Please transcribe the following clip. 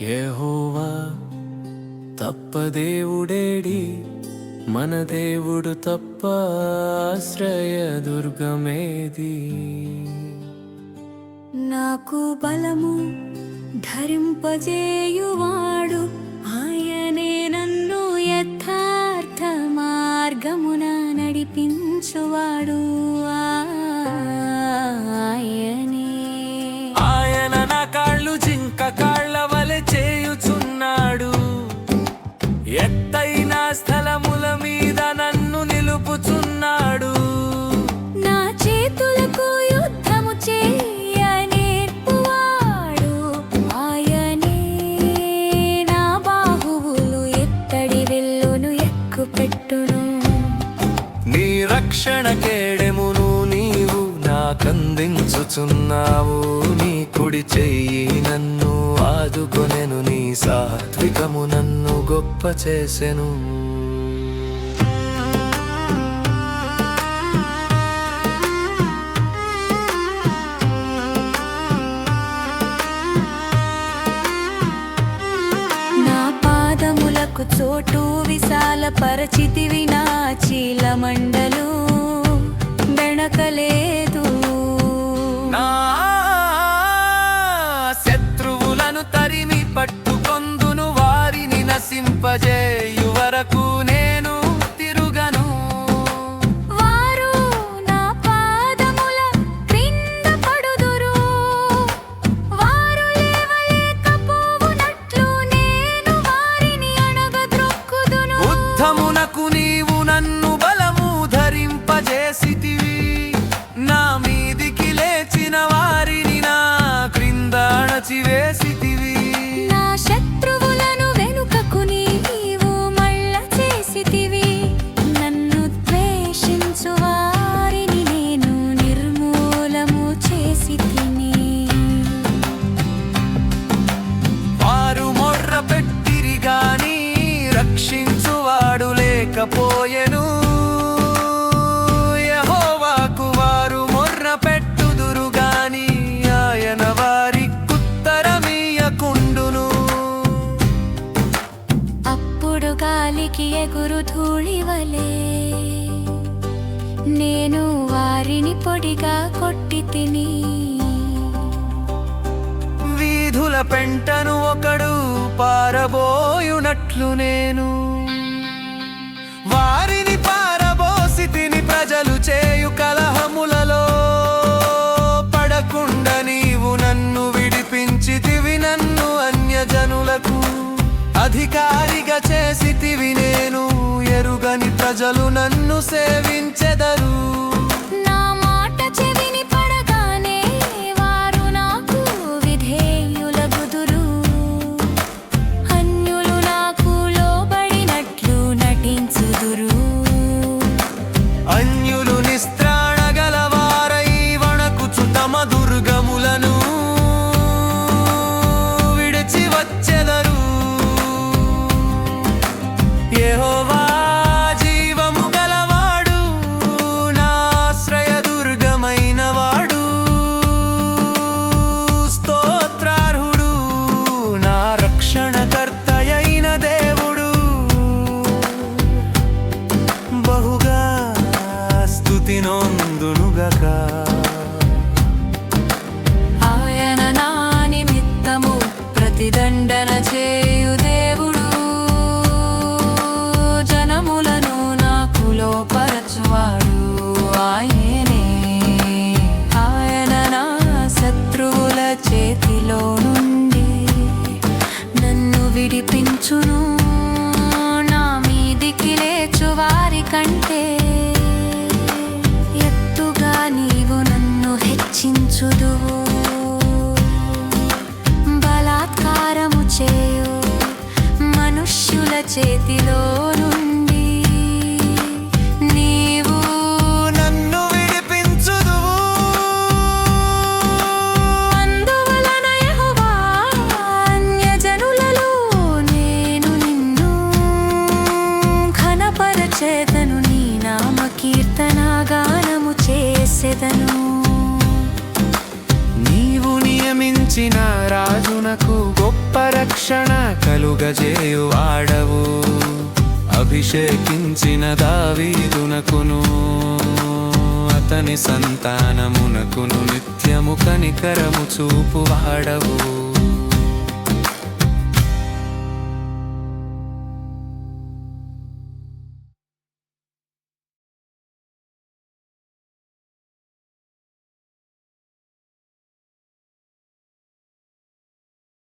యెహోవా తప్ప దేవుడేడి, మన దేవుడు తప్ప ఆశ్రయ దుర్గమేది. నాకు బలము ధరింపజేయువాడు, ఆయనే నన్ను యథార్థ మార్గమున నడిపించువాడు. ఆయన నా కాళ్ళు జింక కాళ్ళ వలె చేయుచున్నాడు, ఎత్తైన స్థలముల మీద నన్ను నిలుపుచున్నాడు. నా చేతులకు యుద్ధము చేయ నేర్పువాడు, ఆయనే నా బాహువులు ఎత్తడి విల్లును ఎక్కుపెట్టును. నీ రక్షణ కేడెమును నీవు నాకందించుచున్నావు, నీ కుడి చెయ్యి నన్ను ఆదుకొనెను, నీ సాత్వికము నన్ను గొప్ప చేసెను. నా పాదములకు చోటు విశాల పరచితివి, నా చీలమండలు బెణకలేదు. నా శత్రువులను తరిమి పట్టుకొందును, వారిని నశింపజేయు వరకు నేను తిరుగను. వారు నా పాదముల క్రింద పడుదురు, వారు లేవలేకపోవునట్లు నేను వారిని అణగద్రొక్కుదును. యుద్ధమునకు నీవు నన్ను బలము ధరింపజేసితివి, నా మీదికి లేచిన వారిని నా క్రింద అణచివేసితివి. నా శత్రువులను వెనుకకు నీవు మళ్ళ చేసితివి, నన్ను ద్వేషించు వారిని నేను నిర్మూలము చేసి తిని. వారు మొర్ర పెట్టిరి గాని రక్షించువాడు లేకపోయెను, యెహోవాకు వారు మొర్ర పెట్టుదురు గాని ఆయన వారికుత్తరమియ్యకుండును. అప్పుడు గాలికి ఎగురు ధూళివలే నేను వారిని పొడిగా కొట్టి తిని. వీధుల పెంటను ఒకడు పారబోయునట్లు నేను వారిని పారబోసి తిని. ప్రజలు చేయు కలహములలో పడకుండా నీవు నన్ను విడిపించితివి, నన్ను అన్యజనులకు అధికారిగా చేసితివి. నేను ఎరుగని ప్రజలు నన్ను సేవించెదరు. నా మాట చెవిని పడగానే వారు నాకు విధేయులగుదురు, అన్యులు నాకు లోబడినట్లు నటించుదురు. అన్యులు నిస్త్రాణగలవారై వణకుచు తమ దుర్గములను విడిచి వచ్చెదరు. యెహోవా జీవము గలవాడు, నా ఆశ్రయ దుర్గమైన వాడు, స్తోత్రార్హుడు, నా రక్షణకర్తయైన దేవుడు. బహుగా స్తుతి నొందునుగక. ఆయన నా నిమిత్తము ప్రతిదండన చేయు దేవుడు, జనములను నాకు లోపరచువాడు ఆయనే. ఆయన నా శత్రువుల చేతిలో నుండి నన్ను విడిపించును, నా మీదికి లేచు వారి కంటే ఎత్తుగా నీవు నన్ను హెచ్చించుదువు. బలాత్కారము చేయు మనుష్యుల చేతిలో నుండి నీవు నన్ను విడిపించుదువు. అందువలన యెహోవా, అన్యజనులలో నేను నిన్ను ఘనపరచెదను, నీ నామ కీర్తన గానము చేసెదను. నీవు నియమించి రక్షించిన రాజునకు గొప్ప రక్షణ కలుగజేయువాడవు అభిషేకించిన దావీదునకును అతని సంతానమునకును నిత్యము కనికరము చూపువాడవు